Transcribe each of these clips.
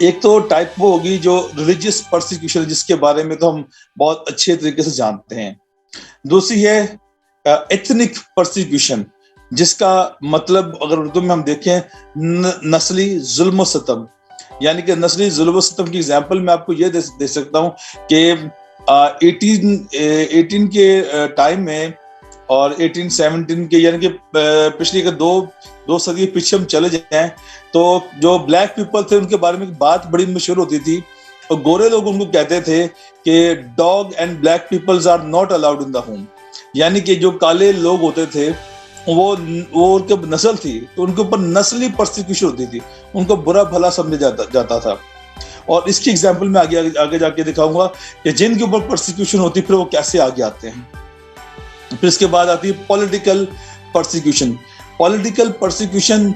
ایک تو ٹائپ وہ ہوگی جو ریلیجیس پرسیکیوشن، جس کے بارے میں تو ہم بہت اچھے طریقے سے جانتے ہیں. دوسری ہے ایتھنک پرسیکیوشن، جس کا مطلب اگر اردو میں ہم دیکھیں نسلی ظلم و ستم. یعنی کہ نسلی ظلم و ستم کی ایگزامپل میں آپ کو یہ دے سکتا ہوں کہ 18 کے ٹائم میں اور 1817 کے، یعنی کہ پچھلی کے دو صدی پیچھے ہم چلے جائیں تو جو بلیک پیپل تھے ان کے بارے میں ایک بات بڑی مشہور ہوتی تھی، اور گورے لوگ ان کو کہتے تھے کہ dog and black peoples are not allowed in the home. یعنی کہ جو کالے لوگ ہوتے تھے وہ ان کے نسل تھی تو ان کے اوپر نسلی پرسیکیوشن ہوتی تھی، ان کو برا بھلا سمجھا جاتا تھا. اور اس کی ایگزامپل میں آگے جا کے دکھاؤں گا کہ جن کے اوپر پرسیکیوشن ہوتی پھر وہ کیسے آگے آتے ہیں. پھر اس کے بعد آتی ہے پولیٹیکل پرسیکیوشن. پولیٹیکل پرسیکیوشن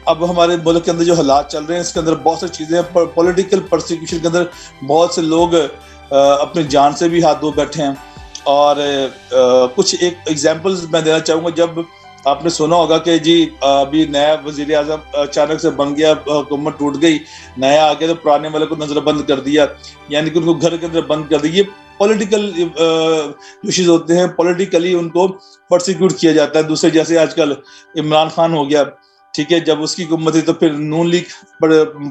اب ہمارے ملک کے اندر جو حالات چل رہے ہیں اس کے اندر بہت سی چیزیں ہیں. پولیٹیکل پرسیکیوشن کے اندر بہت سے لوگ اپنی جان سے بھی ہاتھ دھو بیٹھے ہیں. اور کچھ ایک ایگزامپلز میں دینا چاہوں گا. جب آپ نے سنا ہوگا کہ جی ابھی نیا وزیر اعظم اچانک سے بن گیا، حکومت ٹوٹ گئی، نیا آ گیا تو پرانے والے کو نظر بند کر دیا، یعنی کہ ان کو گھر کے اندر بند کر دیا. یہ پولیٹیکل ایشوز ہوتے ہیں، پولیٹیکلی ان کو پرسیکیوٹ کیا جاتا ہے. دوسرے جیسے آج کل عمران خان ہو گیا، ٹھیک ہے، جب اس کی حکومت تھی تو پھر نون لیگ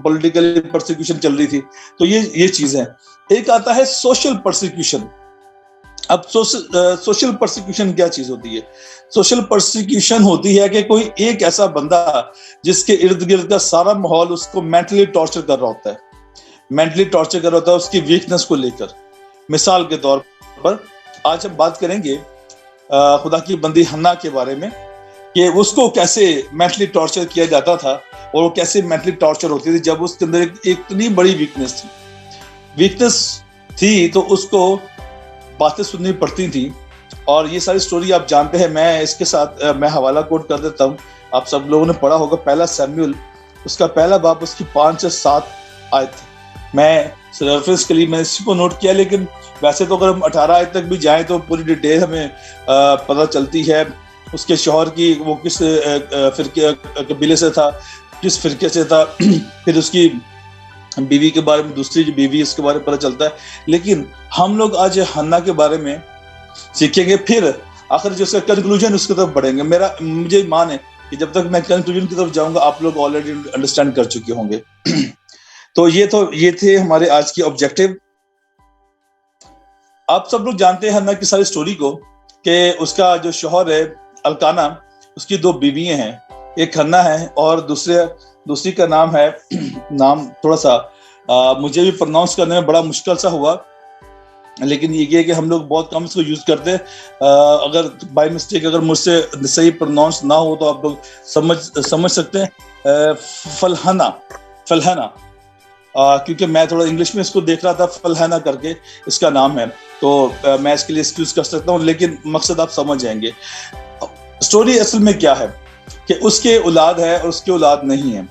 پولیٹیکل پرسیکیوشن چل رہی تھی. تو یہ چیز ہے. ایک آتا ہے سوشل پرسیکیوشن. اب سوشل پرسیکیوشن کیا چیز ہوتی ہے؟ سوشل پرسیکیوشن ہوتی ہے کہ کوئی ایک ایسا بندہ جس کے ارد گرد کا سارا ماحول اس کو مینٹلی ٹارچر کر رہا ہوتا ہے، اس کی ویکنس کو لے کر. مثال کے طور پر آج ہم بات کریں گے خدا کی بندی حنا کے بارے میں کہ اس کو کیسے مینٹلی ٹارچر کیا جاتا تھا اور وہ کیسے مینٹلی ٹارچر ہوتی تھی جب اس کے اندر ایک اتنی بڑی ویکنس تھی تو اس کو باتیں سننی پڑتی تھی. اور یہ ساری سٹوری آپ جانتے ہیں. میں اس کے ساتھ میں حوالہ کوٹ کر دیتا ہوں. آپ سب لوگوں نے پڑھا ہوگا پہلا سیموئل، اس کا پہلا باب، اس کی 5 سے 7 آیت. میں ریفرنس کے لیے میں اسی کو نوٹ کیا، لیکن ویسے تو اگر ہم 18 آیت تک بھی جائیں تو پوری ڈیٹیل ہمیں پتہ چلتی ہے. اس کے شوہر کی وہ کس فرقے قبیلے سے تھا، کس فرقے سے تھا، پھر اس کی بیوی کے بارے میں، دوسری جو بیوی اس کے بارے میں پتہ چلتا ہے. لیکن ہم لوگ آج حنا کے بارے میں سیکھیں گے، پھر آخر جو اس کا کنکلوژن اس کی طرف بڑھیں گے. مجھے ایمان ہے کہ جب تک میں کنکلوژن کی طرف جاؤں گا آپ لوگ آلریڈی انڈرسٹینڈ کر چکے ہوں گے. تو یہ تھے ہمارے آج کی آبجیکٹو. آپ سب لوگ جانتے ہیں حنا کی ساری سٹوری کو کہ اس کا جو شوہر ہے الکانا، اس کی 2 بیویاں ہیں، ایک حنا ہے اور دوسری کا نام تھوڑا سا مجھے بھی پروناؤنس کرنے میں بڑا مشکل سا ہوا، لیکن یہ کہ ہم لوگ بہت کم اس کو یوز کرتے ہیں. اگر بائی مسٹیک اگر مجھ سے صحیح پروناؤنس نہ ہو تو آپ لوگ سمجھ سکتے ہیں. فلحنا کیونکہ میں تھوڑا انگلش میں اس کو دیکھ رہا تھا، فلحنا کر کے اس کا نام ہے، تو میں اس کے لیے ایکسکیوز کر سکتا ہوں، لیکن مقصد آپ سمجھ جائیں گے. سٹوری اصل میں کیا ہے کہ اس کے اولاد ہے اور اس کے اولاد نہیں ہے.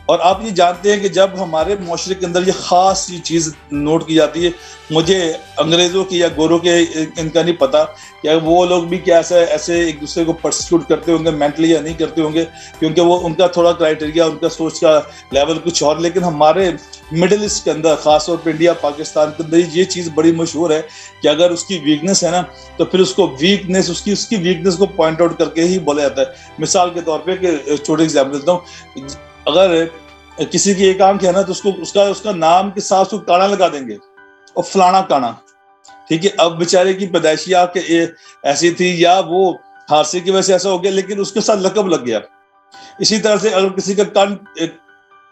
اور آپ یہ جانتے ہیں کہ جب ہمارے معاشرے کے اندر یہ خاص یہ چیز نوٹ کی جاتی ہے، مجھے انگریزوں کی یا گوروں کے ان کا نہیں پتا کہ وہ لوگ بھی کیا ایسے ایک دوسرے کو پرسیکیوٹ کرتے ہوں گے مینٹلی یا نہیں کرتے ہوں گے، کیونکہ وہ ان کا تھوڑا کرائٹیریا، ان کا سوچ کا لیول کچھ اور. لیکن ہمارے مڈل ایسٹ کے اندر، خاص طور پہ انڈیا پاکستان کے اندر یہ چیز بڑی مشہور ہے کہ اگر اس کی ویکنس ہے نا تو پھر اس کو اس کی ویکنس کو پوائنٹ آؤٹ کر کے ہی بولا جاتا ہے. مثال کے طور پہ کہ چھوٹے ایگزامپل دیتا ہوں، اگر کسی کی ایک آنکھ ہے نا تو اس کا نام کے ساتھ اس کو کانا لگا دیں گے، اور فلانا کانا، ٹھیک ہے. اب بیچارے کی پیدائشی آنکھ ایسی تھی یا وہ حادثے کی وجہ سے ایسا ہو گیا، لیکن اس کے ساتھ لقب لگ گیا. اسی طرح سے اگر کسی کا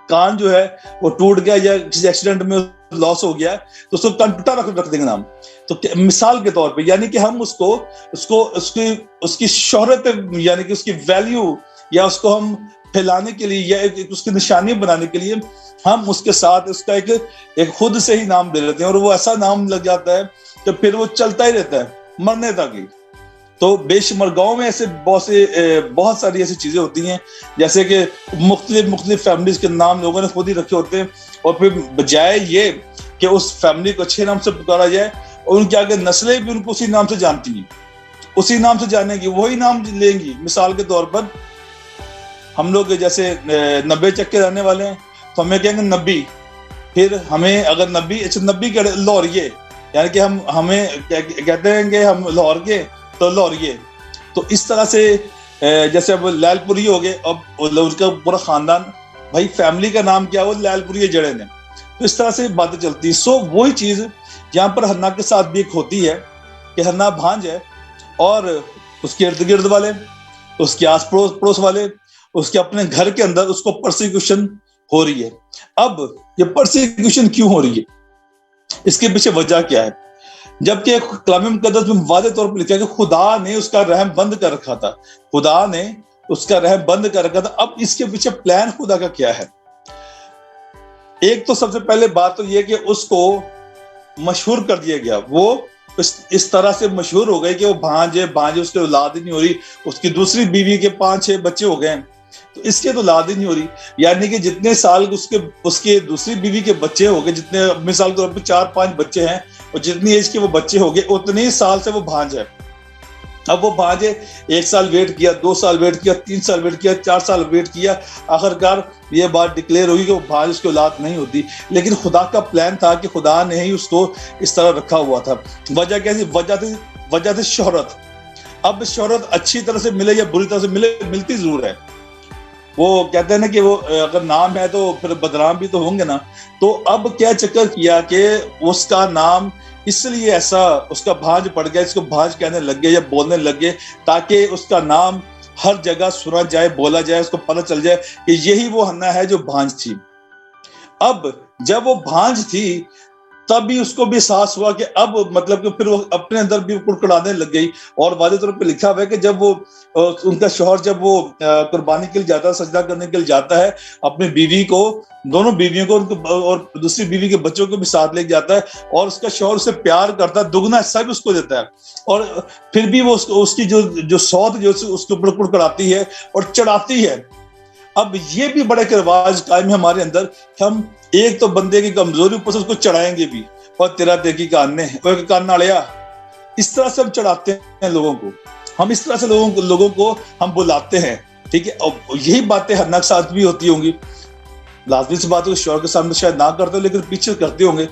کان جو ہے وہ ٹوٹ گیا یا کسی ایکسیڈنٹ میں لاس ہو گیا تو اس کو کان ٹوٹا رکھ دیں گے نام. تو مثال کے طور پہ یعنی کہ ہم اس کی شہرت یعنی کہ اس کی ویلیو یا اس کو ہم پھیلانے کے لیے یا اس کی نشانی بنانے کے لیے ہم اس کے ساتھ اس کا ایک خود سے ہی نام دے لیتے ہیں، اور وہ ایسا نام لگ جاتا ہے کہ پھر وہ چلتا ہی رہتا ہے مرنے تک ہی. تو بے شمار گاؤں میں ایسے بہت ساری ایسی چیزیں ہوتی ہیں، جیسے کہ مختلف فیملیز کے نام لوگوں نے خود ہی رکھے ہوتے ہیں، اور پھر بجائے یہ کہ اس فیملی کو اچھے نام سے پکارا جائے اور ان کے آگے نسلیں بھی ان کو اسی نام سے جانتی ہیں، اسی نام سے جانیں گی، وہی نام لیں گی. مثال کے طور پر ہم لوگ جیسے 90 چک کے رہنے والے ہیں تو ہمیں کہیں گے نبی. پھر ہمیں اگر نبی، اچھا نبی کے لاہوریے، یعنی کہ ہمیں کہتے ہیں کہ ہم لاہور کے تو لاہوریے. تو اس طرح سے جیسے اب لال پوری ہو گئے، اب اس کا پورا خاندان، بھائی فیملی کا نام کیا، وہ لال پوری جڑے نے. تو اس طرح سے باتیں چلتی. سو وہی چیز یہاں پر ہنا کے ساتھ بھی ایک ہوتی ہے کہ ہنا بھانج ہے، اور اس کے ارد گرد والے، اس کے آس پڑوس والے، اس کے اپنے گھر کے اندر اس کو پرسیکیوشن ہو رہی ہے. اب یہ پرسیکیوشن کیوں ہو رہی ہے، اس کے پیچھے وجہ کیا ہے؟ جبکہ کلام مقدس میں واضح طور پر لکھا ہے کہ خدا نے اس کا رحم بند کر رکھا تھا، خدا نے اس کا رحم بند کر رکھا تھا. اب اس کے پیچھے پلان خدا کا کیا ہے؟ ایک تو سب سے پہلے بات تو یہ کہ اس کو مشہور کر دیا گیا. وہ اس طرح سے مشہور ہو گئے کہ وہ بھانجے اس کے اولاد ہی نہیں ہو رہی. اس کی دوسری بیوی کے 5-6 بچے ہو گئے، تو اس کے تو اولاد ہی نہیں ہو رہی. یعنی کہ جتنے سال اس کے دوسری بیوی کے بچے ہو گئے، جتنے مثال کے طور پہ 4-5 بچے ہیں، اور جتنی ایج کے وہ بچے ہو گئے، اتنے ہی سال سے وہ بھانج ہے. اب وہ بھانجے 1 سال ویٹ کیا، 2 سال ویٹ کیا، 3 سال ویٹ کیا، 4 سال ویٹ کیا، آخرکار یہ بات ڈکلیئر ہوئی کہ وہ بھانج اس کی اولاد نہیں ہوتی. لیکن خدا کا پلان تھا کہ خدا نے ہی اس کو اس طرح رکھا ہوا تھا. وجہ کیسی؟ وجہ تھی شہرت. اب شہرت اچھی طرح سے ملے یا بری طرح سے ملے، ملتی ضرور ہے. وہ کہتے ہیں نا کہ وہ اگر نام ہے تو پھر بدنام بھی تو ہوں گے نا. تو اب کیا چکر کیا کہ اس کا نام اس لیے ایسا اس کا بھانج پڑ گیا، اس کو بھانج کہنے لگ گئے یا بولنے لگ گئے، تاکہ اس کا نام ہر جگہ سنا جائے، بولا جائے، اس کو پتہ چل جائے کہ یہی وہ ہنا ہے جو بھانج تھی. اب جب وہ بھانج تھی تب بھی اس کو بھی احساس ہوا کہ اب مطلب کہ پھر وہ اپنے اندر بھی کڑکڑانے لگ گئی. اور واضح طور پہ لکھا ہوا ہے کہ جب وہ ان کا شوہر جب وہ قربانی کے لیے جاتا ہے، سجدہ کرنے کے لیے جاتا ہے، اپنی بیوی کو، دونوں بیویوں کو اور دوسری بیوی کے بچوں کو بھی ساتھ لے جاتا ہے، اور اس کا شوہر اسے پیار کرتا ہے، دگنا حصہ بھی اس کو دیتا ہے. اور پھر بھی وہ اس کی جو سوت جو اس کے اوپر کڑکڑاتی ہے اور چڑھاتی ہے. اب یہ بھی بڑے رواج قائم ہے ہمارے اندر کہ ہم ایک تو بندے کی کمزوری اوپر سے اس کو چڑھائیں گے بھی، اور تیرا دیکھی کاننے کان نالیا، اس طرح سے ہم چڑھاتے ہیں لوگوں کو. ہم اس طرح سے لوگوں کو ہم بلاتے ہیں. ٹھیک ہے، اور یہی باتیں ہر کے ساتھ بھی ہوتی ہوں گی. لازمی سی بات ہے کہ شوہر کے سامنے شاید نہ کرتے ہو، لیکن پیچھے کرتے ہوں گے.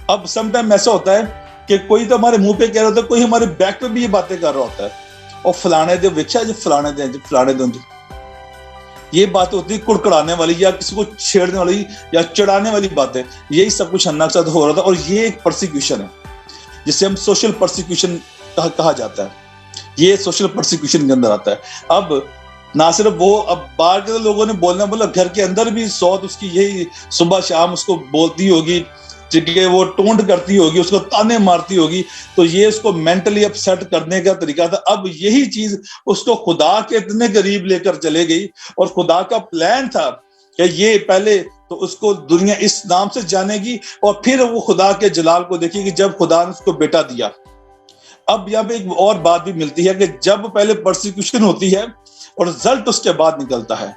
اب سم ٹائم ایسا ہوتا ہے کہ کوئی تو ہمارے منہ پہ کہہ رہا ہوتا ہے، کوئی ہمارے بیک پہ بھی یہ باتیں کر رہا ہوتا ہے، اور فلانے دے ویچا جی، فلانے دے یہ بات ہوتی ہے کڑکڑانے والی یا کسی کو چھیڑنے والی یا چڑھانے والی باتیں. یہی سب کچھ ہنا کے ساتھ ہو رہا تھا. اور یہ ایک پرسیکیوشن ہے جسے ہم سوشل پرسیکیوشن کہا جاتا ہے. یہ سوشل پرسیکیوشن کے اندر آتا ہے. اب نہ صرف وہ، اب باہر کے لوگوں نے بولنا بولا، گھر کے اندر بھی سوت اس کی یہی صبح شام اس کو بولتی ہوگی، کہ وہ ٹونٹ کرتی ہوگی، اس کو تانے مارتی ہوگی. تو یہ اس کو مینٹلی اپسیٹ کرنے کا طریقہ تھا. اب یہی چیز اس کو خدا کے اتنے قریب لے کر چلے گئی، اور خدا کا پلان تھا کہ یہ پہلے تو اس کو دنیا اس نام سے جانے گی، اور پھر وہ خدا کے جلال کو دیکھے گی جب خدا نے اس کو بیٹا دیا. اب یہاں پہ ایک اور بات بھی ملتی ہے کہ جب پہلے پرسیکیوشن ہوتی ہے اور رزلٹ اس کے بعد نکلتا ہے،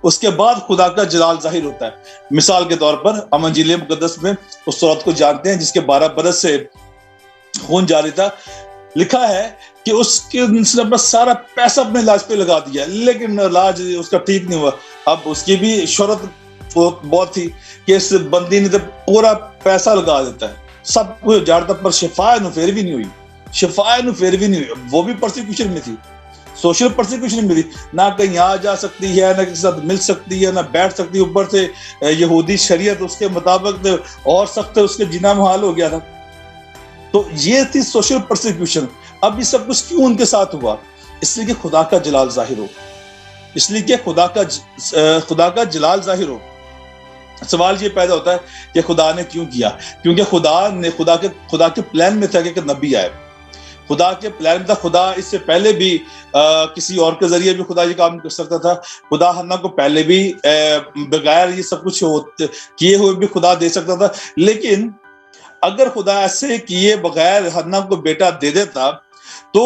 اس کے بعد خدا کا جلال ظاہر ہوتا ہے. مثال کے طور پر ہم انجیل مقدس میں اس صورت کو جانتے ہیں جس کے 12 برس سے خون جاری تھا. لکھا ہے کہ اس نے سارا پیسہ اپنے علاج پہ لگا دیا، لیکن علاج اس کا ٹھیک نہیں ہوا. اب اس کی بھی شہرت بہت تھی کہ اس بندی نے تو پورا پیسہ لگا دیتا ہے، سب کچھ جاڑتا، پر شفا پھر بھی نہیں ہوئی. وہ بھی پرسیکیوشن میں تھی، سوشل پرسیکیوشن میں تھی. نہ کہیں آ جا سکتی ہے، نہ کسی ساتھ مل سکتی ہے، نہ بیٹھ سکتی. اوپر سے یہودی شریعت اس کے مطابق اور سخت اس کے جینا محال ہو گیا تھا. تو یہ تھی سوشل پرسیکیوشن. اب یہ سب کچھ کیوں ان کے ساتھ ہوا؟ اس لیے کہ خدا کا جلال ظاہر ہو، اس لیے کہ خدا کا جلال ظاہر ہو. سوال یہ پیدا ہوتا ہے کہ خدا نے کیوں کیا؟ کیونکہ خدا کے پلان میں تھا کہ نبی آئے. خدا کے پلان میں تھا. خدا اس سے پہلے بھی کسی اور کے ذریعے بھی خدا یہ کام کر سکتا تھا. خدا حنا کو پہلے بھی بغیر یہ سب کچھ کیے ہوئے بھی خدا دے سکتا تھا. لیکن اگر خدا ایسے کیے بغیر حنا کو بیٹا دے دیتا تو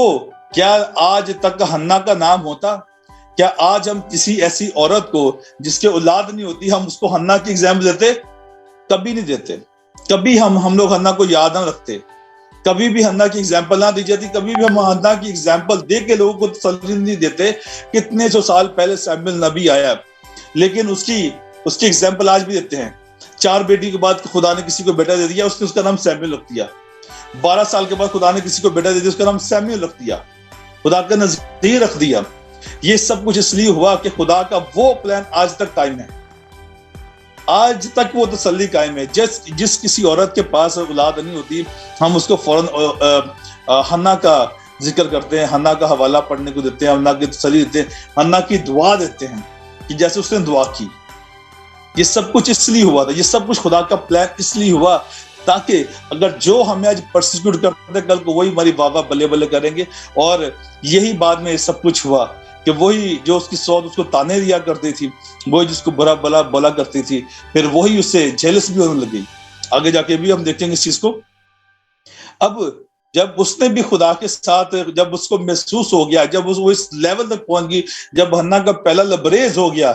کیا آج تک حنا کا نام ہوتا؟ کیا آج ہم کسی ایسی عورت کو جس کے اولاد نہیں ہوتی ہم اس کو حنا کی ایگزامپل دیتے؟ کبھی نہیں دیتے. کبھی ہم لوگ حنا کو یاد نہ رکھتے، کبھی بھی حنا کی ایگزامپل نہ دی جاتی. کبھی بھی ہم حنا کی ایگزامپل دے کے لوگوں کو تسلی نہیں دیتے. کتنے سو سال پہلے سیموئیل نبی آیا، لیکن اس کی اس کی ایگزامپل آج بھی دیتے ہیں. 4 بیٹی کے بعد خدا نے کسی کو بیٹا دے دیا, اس نے اس کا نام سیموئیل رکھ دیا. 12 سال کے بعد خدا نے کسی کو بیٹا دے دیا, اس کا نام سیموئیل رکھ دیا, خدا کا نظیر رکھ دیا. یہ سب کچھ اس لیے ہوا کہ خدا کا وہ پلان آج تک قائم ہے, آج تک وہ تسلی قائم ہے. جس کسی عورت کے پاس اولاد نہیں ہوتی, ہم اس کو فوراً حنا کا ذکر کرتے ہیں, حنا کا حوالہ پڑھنے کو دیتے ہیں, حنا کی تسلی دیتے ہیں, حنا کی دعا دیتے ہیں کہ جیسے اس نے دعا کی. یہ سب کچھ اس لیے ہوا تھا, یہ سب کچھ خدا کا پلان اس لیے ہوا تاکہ اگر جو ہمیں آج پرسیکیوٹ کرتے ہیں, کل کو وہی ہماری واہ واہ بلے بلے کریں گے. اور یہی بعد میں سب کچھ ہوا کہ وہی جو اس کی سوت اس کو تانے دیا کرتی تھی, وہی جس کو برا بلا بولا کرتی تھی, پھر وہی اس سے جیلس بھی ہونے لگی. آگے جا کے بھی ہم دیکھیں گے اس چیز کو. اب جب اس نے بھی خدا کے ساتھ, جب اس کو محسوس ہو گیا, جب وہ اس لیول تک پہنچ گئی, جب حنا کا پہلا لبریز ہو گیا,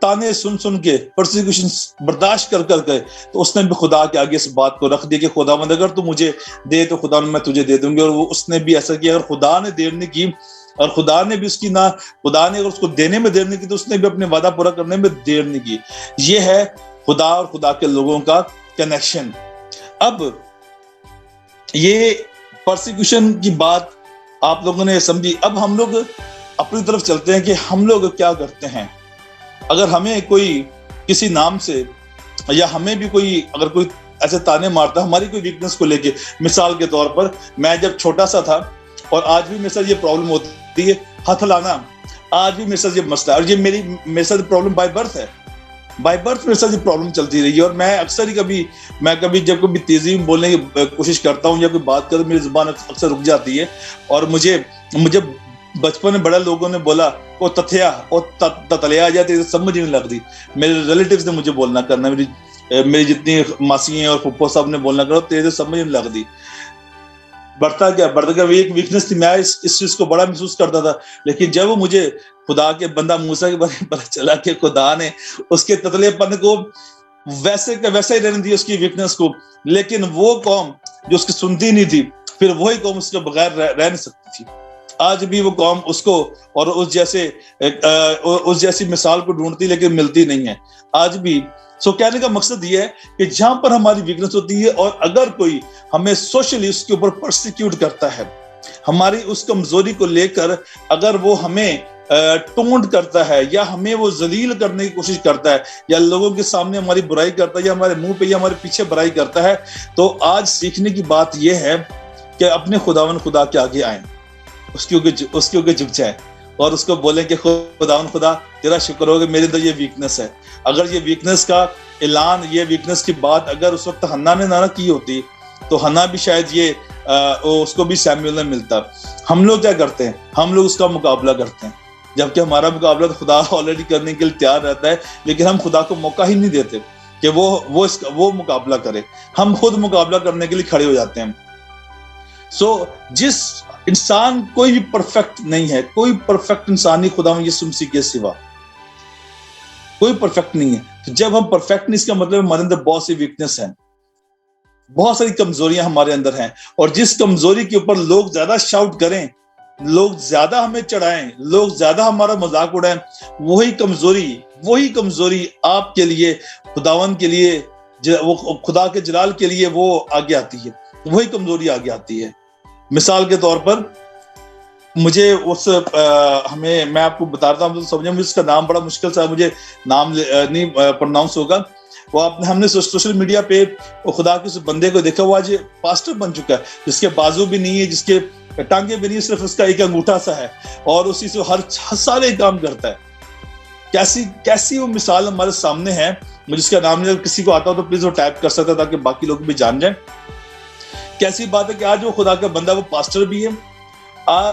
تانے سن سن کے, پرسیکیوشن برداشت کر کر کے, تو اس نے بھی خدا کے آگے اس بات کو رکھ دیا کہ خداوند اگر تو مجھے دے تو خدا میں تجھے دے دوں گی. اور وہ اس نے بھی ایسا کیا. اگر خدا نے دیر نہیں کی اور خدا نے بھی اس کی نہ, خدا نے اگر اس کو دینے میں دیر نہیں کی, تو اس نے بھی اپنے وعدہ پورا کرنے میں دیر نہیں کی. یہ ہے خدا اور خدا کے لوگوں کا کنیکشن. اب یہ پرسیکیوشن کی بات آپ لوگوں نے سمجھی. اب ہم لوگ اپنی طرف چلتے ہیں کہ ہم لوگ کیا کرتے ہیں. اگر ہمیں کوئی کسی نام سے, یا ہمیں بھی کوئی اگر کوئی ایسے تانے مارتا ہے ہماری کوئی ویکنس کو لے کے, مثال کے طور پر میں جب چھوٹا سا تھا, اور آج بھی میرے ساتھ یہ پرابلم ہوتی ہے, ہاتھ لانا, آج بھی میرے ساتھ یہ مسئلہ ہے. اور یہ میرے ساتھ پرابلم بائی برتھ ہے, بائی برتھ میرے ساتھ یہ پرابلم چلتی رہی ہے. اور میں اکثر ہی کبھی جب کبھی تیزی میں بولنے کی کوشش کرتا ہوں یا کوئی بات کروں, میری زبان اکثر رک جاتی ہے. اور مجھے بچپن میں بڑے لوگوں نے بولا وہ تتھیا اور تتلیا آ جاتی, سمجھ نہیں لگتی. میرے ریلیٹیوز نے مجھے بولنا کرنا, میری جتنی ماسی ہیں اور پھپھو صاحب نے بولنا کرنا, تیرے سمجھ نہیں لگتی. بڑھتا گیا ایک ویکنس تھی, میں اس چیز کو بڑا محسوس کرتا تھا. لیکن جب مجھے خدا کے بندہ موسیٰ کے بارے میں پتہ چلا کہ خدا نے اس کے تتلے پن کو ویسے ہی رہنے دی, اس کی ویکنس کو, لیکن وہ قوم جو اس کی سنتی نہیں تھی, پھر وہی قوم اس کے بغیر رہ نہیں سکتی تھی. آج بھی وہ قوم اس کو اور اس جیسی مثال کو ڈھونڈتی, لیکن ملتی نہیں ہے آج بھی. سو کہنے کا مقصد یہ ہے کہ جہاں پر ہماری ویکنس ہوتی ہے, اور اگر کوئی ہمیں سوشلی اس کے اوپر پرسیکیوٹ کرتا ہے, ہماری اس کمزوری کو لے کر اگر وہ ہمیں ٹونٹ کرتا ہے, یا ہمیں وہ ذلیل کرنے کی کوشش کرتا ہے, یا لوگوں کے سامنے ہماری برائی کرتا ہے, یا ہمارے منہ پہ یا ہمارے پیچھے برائی کرتا ہے, تو آج سیکھنے کی بات یہ ہے کہ اپنے خدا کے آگے آئیں, اس کے اوپر جھک جائیں, اور اس کو بولیں کہ خدا تیرا شکر ہو کہ میرے اندر یہ ویکنس ہے. اگر یہ ویکنس کا اعلان, یہ ویکنس کی بات اگر اس وقت حنا نے نہ کی ہوتی, تو حنا بھی شاید اس کو بھی سیموئیل نہ ملتا. ہم لوگ کیا کرتے ہیں, ہم لوگ اس کا مقابلہ کرتے ہیں, جبکہ ہمارا مقابلہ تو خدا آلریڈی کرنے کے لیے تیار رہتا ہے, لیکن ہم خدا کو موقع ہی نہیں دیتے کہ وہ مقابلہ کرے. ہم خود مقابلہ کرنے کے لیے کھڑے ہو جاتے ہیں. سو جس انسان کوئی بھی پرفیکٹ نہیں ہے, کوئی پرفیکٹ انسان نہیں خدا یسوع مسیح کے سوا, کوئی پرفیکٹ نہیں ہے. تو جب ہم پرفیکٹ نہیں, اس کا مطلب ہمارے اندر بہت سی ویکنس ہیں, بہت ساری کمزوریاں ہمارے اندر ہیں. اور جس کمزوری کے اوپر لوگ زیادہ شاؤٹ کریں, لوگ زیادہ ہمیں چڑھائیں, لوگ زیادہ ہمارا مذاق اڑائیں, وہی کمزوری آپ کے لیے, خداوند کے لیے, وہ خدا کے جلال کے لیے وہ آگے آتی ہے, وہی کمزوری آگے آتی ہے. مثال کے طور پر مجھے میں آپ کو بتاتا ہوں, سمجھیں مجھے اس کا نام بڑا مشکل سا, مجھے نام نہیں پروناؤنس ہوگا. ہم نے سوشل میڈیا پہ خدا کے اس بندے کو دیکھا, وہ آج پاسٹر بن چکا ہے, جس کے بازو بھی نہیں ہے, جس کے ٹانگیں بھی نہیں, صرف اس کا ایک انگوٹھا سا ہے, اور اسی سے ہر سارے کام کرتا ہے. کیسی وہ مثال ہمارے سامنے ہے. مجھے اس کا نام نہیں, کسی کو آتا ہو تو پلیز وہ ٹائپ کر سکتا ہے تاکہ باقی لوگ بھی جان جائیں. کیسی بات ہے کہ آج وہ خدا کا بندہ, وہ پاسٹر بھی ہے,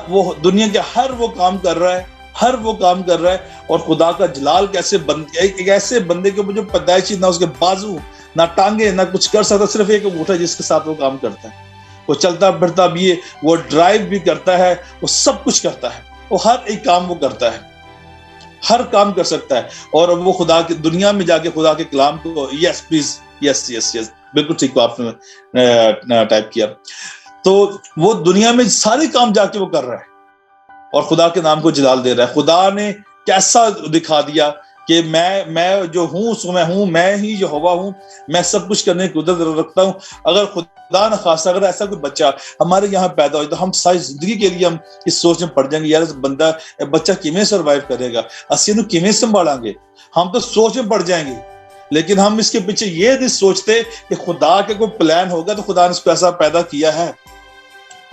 وہ دنیا کے ہر وہ کام کر رہا ہے, اور خدا کا جلال کیسے ایک ایسے بندے کے اوپر جو پیدائشی نہ اس کے بازو نہ ٹانگیں نہ کچھ کر سکتا, صرف ایک انگوٹھا جس کے ساتھ وہ کام کرتا ہے. وہ چلتا پھرتا بھی ہے, وہ ڈرائیو بھی کرتا ہے, وہ سب کچھ کرتا ہے, وہ ہر ایک کام وہ کرتا ہے, ہر کام کر سکتا ہے. اور وہ خدا کی دنیا میں جا کے خدا کے کلام کو یس پلیز یس بالکل ٹھیک آپ نے ٹائپ کیا, تو وہ دنیا میں سارے کام جا کے وہ کر رہا ہے اور خدا کے نام کو جلال دے رہا ہے. خدا نے کیسا دکھا دیا کہ میں جو ہوں اس میں ہوں، میں ہی یہوہ ہوں، میں سب کچھ کرنے کی قدرت رکھتا ہوں. اگر خدا نہ خواستہ اگر ایسا کوئی بچہ ہمارے یہاں پیدا ہو تو ہم ساری زندگی کے لیے ہم اس سوچ میں پڑ جائیں گے، یار بچہ کیویں سروائیو کرے گا، اسی نو کیویں سنبھالیں گے. ہم تو سوچ میں پڑ جائیں گے. لیکن ہم اس کے پیچھے یہ نہیں سوچتے کہ خدا کے کوئی پلان ہوگا تو خدا نے اس کو ایسا پیدا کیا ہے.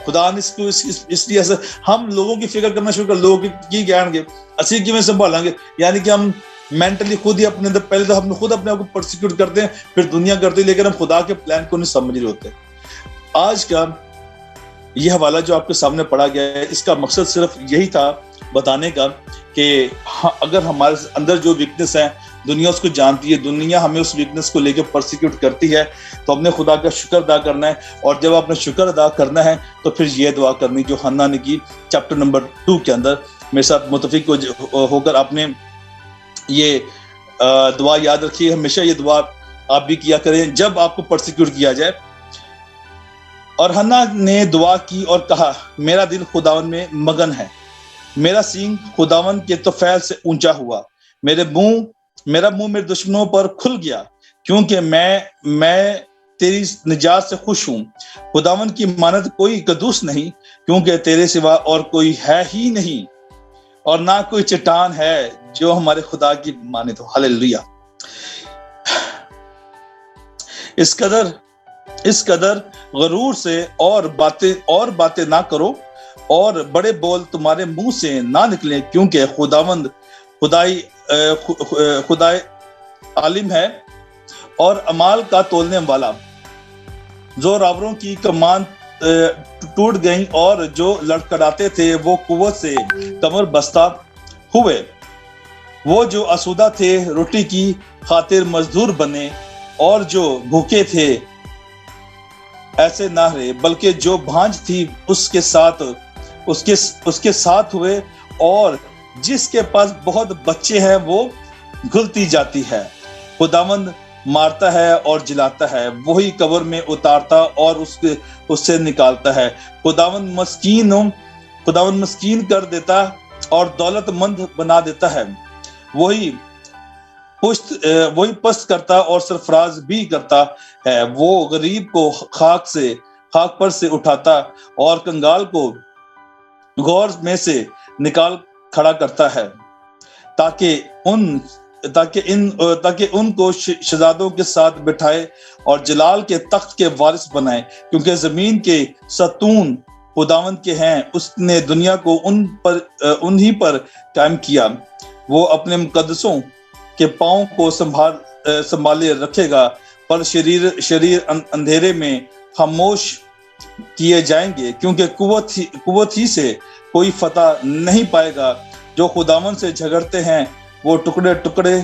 خدا نے اس کو اس لیے ایسا، ہم لوگوں کی فکر کرنا شروع کر، لوگ کی کہیں گے اسی کی میں سنبھالیں گے. یعنی کہ ہم مینٹلی خود ہی اپنے اندر، پہلے تو ہم خود اپنے آپ کو پرسیکیوٹ کرتے ہیں، پھر دنیا کرتے ہیں، لیکن ہم خدا کے پلان کو نہیں سمجھ رہے ہوتے. آج کا یہ حوالہ جو آپ کے سامنے پڑھا گیا ہے، اس کا مقصد صرف یہی تھا بتانے کا کہ اگر ہمارے اندر جو ویکنس ہے دنیا اس کو جانتی ہے، دنیا ہمیں اس ویکنس کو لے کے پرسیکیوٹ کرتی ہے، تو ہم نے خدا کا شکر ادا کرنا ہے. اور جب آپ نے شکر ادا کرنا ہے تو پھر یہ دعا کرنی جو حنا نے کی چیپٹر نمبر 2 کے اندر. میرے ساتھ متفق ہو کر آپ نے یہ دعا یاد رکھیے، ہمیشہ یہ دعا آپ بھی کیا کریں جب آپ کو پرسیکیوٹ کیا جائے. اور حنا نے دعا کی اور کہا، میرا دل خداون میں مگن ہے، میرا سینگ خداون کے طفیل سے اونچا ہوا، میرا منہ میرے دشمنوں پر کھل گیا، کیونکہ میں تیری نجات سے خوش ہوں. خداون کی مانند کوئی قدوس نہیں، کیونکہ تیرے سوا اور کوئی ہے ہی نہیں، اور نہ کوئی چٹان ہے جو ہمارے خدا کی مانند ہو. ہاللیلویہ. اس قدر غرور سے اور باتیں نہ کرو، اور بڑے بول تمہارے منہ سے نہ نکلیں، کیونکہ خدائے عالم ہے اور اعمال کا تولنے والا. زوراوروں کی کمان ٹوٹ گئیں، اور جو لڑکھڑاتے تھے وہ قوت سے کمر بستہ ہوئے. وہ جو آسودہ تھے روٹی کی خاطر مزدور بنے، اور جو بھوکے تھے ایسے نہ رہے، بلکہ جو بھانج تھی اس کے ساتھ ہوئے، اور جس کے پاس بہت بچے ہیں وہ گھلتی جاتی ہے. خداوند مارتا ہے اور جلاتا ہے، وہی قبر میں اتارتا اور اس سے نکالتا ہے. خداوند مسکین کر دیتا اور دولت مند بنا دیتا ہے. وہی پست کرتا اور سرفراز بھی کرتا ہے. وہ غریب کو خاک پر سے اٹھاتا اور کنگال کو غور میں سے نکال کھڑا کرتا ہے، تاکہ ان کو شہزادوں کے ساتھ بٹھائے اور جلال کے تخت کے وارث بنائے. کیونکہ زمین کے ستون خداوند کے ہیں، اس نے دنیا کو انہی پر قائم کیا. وہ اپنے مقدسوں کے پاؤں کو سنبھالے رکھے گا، پر شریر اندھیرے میں خاموش کیے جائیں گے، کیونکہ قوت ہی سے کوئی فتح نہیں پائے گا. جو خداوند سے جھگڑتے ہیں وہ ٹکڑے ٹکڑے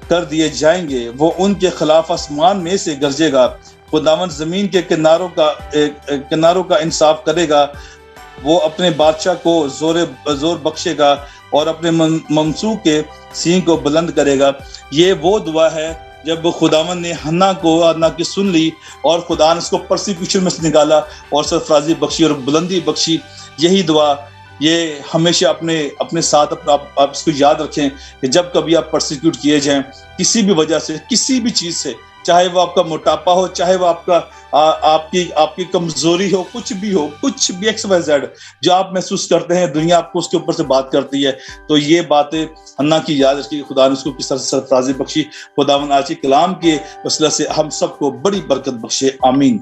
کر دیے جائیں گے. وہ ان کے خلاف آسمان میں سے گرجے گا. خداوند زمین کے کناروں کا انصاف کرے گا. وہ اپنے بادشاہ کو زور بخشے گا اور اپنے ممسوح کے سینگ کو بلند کرے گا. یہ وہ دعا ہے جب خداوند نے حنا کی سن لی اور خدا نے اس کو پرسیکیوشن میں سے نکالا اور سرفرازی بخشی اور بلندی بخشی. یہی دعا یہ ہمیشہ اپنے ساتھ آپ اس کو یاد رکھیں کہ جب کبھی آپ پرسیکیوٹ کیے جائیں کسی بھی وجہ سے، کسی بھی چیز سے، چاہے وہ آپ کا موٹاپا ہو، چاہے وہ آپ کی کمزوری ہو، کچھ بھی ایکس وائی زیڈ جو آپ محسوس کرتے ہیں، دنیا آپ کو اس کے اوپر سے بات کرتی ہے، تو یہ باتیں حنا کی یاد رکھی. خدا نے اس کو کس طرح سے سرفرازی بخشی. خداوند آج کے کلام کے وسیلہ سے ہم سب کو بڑی برکت بخشے. آمین.